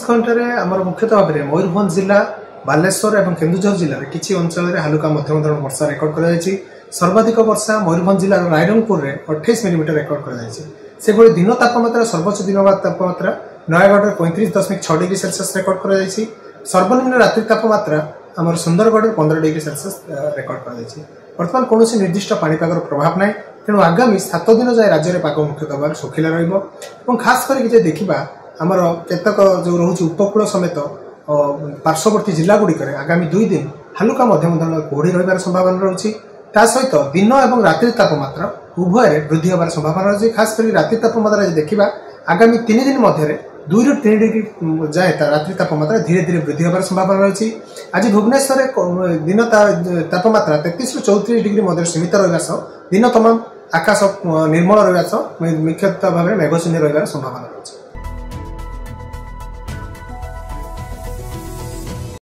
घंटे आमर मुख्यतः भाव में मयूरभंज जिला बालेश्वर और केन्दुझर जिले में किसी अंचल में हालुका मध्यम धरण वर्षा रेकर्ड कर सर्वाधिक वर्षा मयूरभंज जिलार रायरंगपुर में 28 मिलीमीटर रेकर्ड कर दिन तापमात्रा सर्वोच्च दिन तापमात्रा नयगढ़ में 35.6 डिग्री सेल्सियस रेकर्ड कर सर्वनिम्न रात्रि तापमात्रा आमर सुंदरगढ़ में 15 डिग्री सेल्सियस रेकर्ड कर बर्तमान कौन निर्दिष्ट पाणीपागर प्रभाव ना तेणु आगामी 7 दिन जाए राज्य में पाग मुख्यतः भाव सुखिला खास करके देखा आमर केतक जो रोचे उपकूल समेत पार्श्ववर्ती जिला गुड़िक आगामी 2 दिन हालुका मध्यम धरण कुहड़ी रही संभावना रही सहित दिन और रात्रि तापमात्रा उभय वृद्धि होबार संभावना रही खास कर रात्रि तापमात्रा देखा आगामी 3 दिन मध्य 2 ରୁ 3 डिग्री जाए रात्रि तापमात्रा धीरे धीरे वृद्धि होबार संभावना रही आज भुवनेश्वर दिन तापमात्रा 33 ରୁ 34 डिग्री मध्य सीमित रहा दिन तमाम आकाश निर्मल रहा मुख्यतः भाव में मेघशून्य रही संभावना रही।